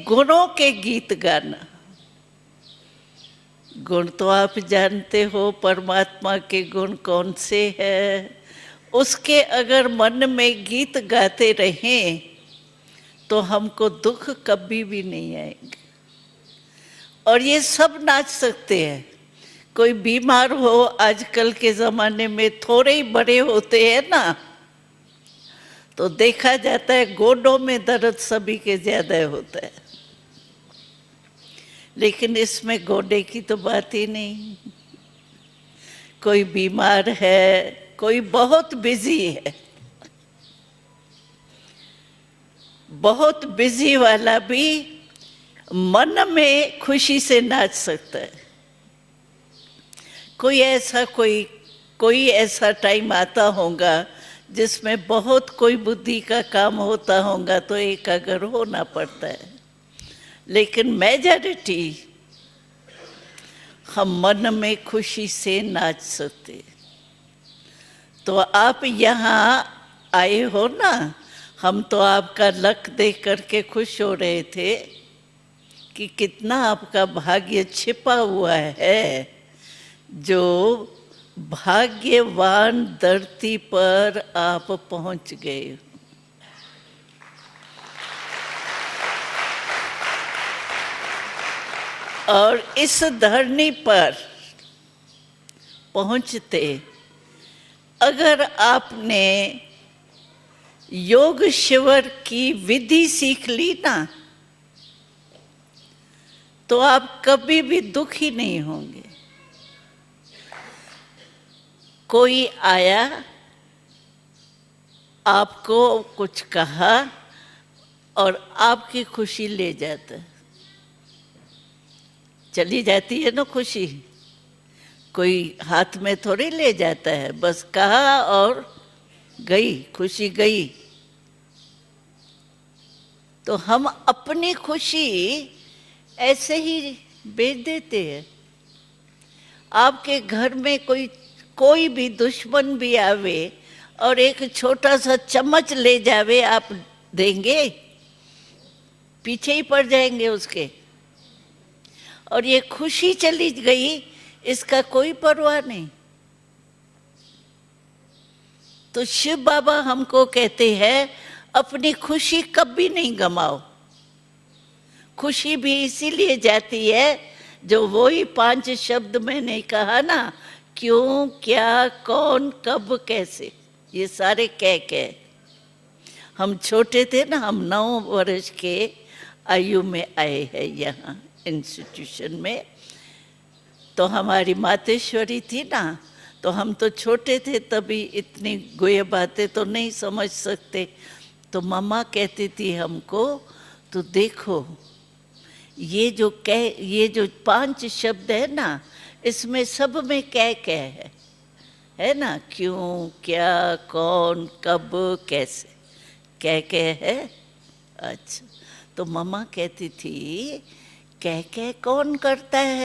गुणों के गीत गाना। गुण तो आप जानते हो, परमात्मा के गुण कौन से हैं। उसके अगर मन में गीत गाते रहें तो हमको दुख कभी भी नहीं आएंगे। और ये सब नाच सकते हैं। कोई बीमार हो, आजकल के ज़माने में थोड़े ही बड़े होते हैं ना, तो देखा जाता है गोडों में दर्द सभी के ज़्यादा होता है, लेकिन इसमें गोडे की तो बात ही नहीं। कोई बीमार है, कोई बहुत बिजी है, बहुत बिजी वाला भी मन में खुशी से नाच सकता है। कोई ऐसा टाइम आता होगा जिसमें बहुत कोई बुद्धि का काम होता होगा तो एकाग्र होना पड़ता है, लेकिन मेजॉरिटी हम मन में खुशी से नाच सकते। तो आप यहाँ आए हो ना, हम तो आपका लक देख करके खुश हो रहे थे कि कितना आपका भाग्य छिपा हुआ है, जो भाग्यवान धरती पर आप पहुंच गए। और इस धरनी पर पहुंचते अगर आपने योग शिविर की विधि सीख ली ना, तो आप कभी भी दुखी नहीं होंगे। कोई आया, आपको कुछ कहा और आपकी खुशी ले जाता है, चली जाती है ना खुशी। कोई हाथ में थोड़ी ले जाता है, बस कहा और गई, खुशी गई। तो हम अपनी खुशी ऐसे ही बेच देते हैं। आपके घर में कोई भी दुश्मन भी आवे और एक छोटा सा चम्मच ले जावे, आप देंगे? पीछे ही पड़ जाएंगे उसके। और ये खुशी चली गई, इसका कोई परवाह नहीं। तो शिव बाबा हमको कहते हैं अपनी खुशी कभी नहीं गमाओ। खुशी भी इसीलिए जाती है, जो वही 5 शब्द मैंने कहा ना, क्यों, क्या, कौन, कब, कैसे, ये सारे कह हम छोटे थे ना, हम 9 वर्ष के आयु में आए हैं यहाँ इंस्टीट्यूशन में। तो हमारी मातेश्वरी थी ना, तो हम तो छोटे थे, तभी इतनी गुह्य बातें तो नहीं समझ सकते। तो मम्मा कहती थी हमको, तो देखो ये जो 5 शब्द है ना, इसमें सब में कह है ना, क्यों, क्या, कौन, कब, कैसे, कह है। अच्छा, तो मम्मा कहती थी कह कौन करता है?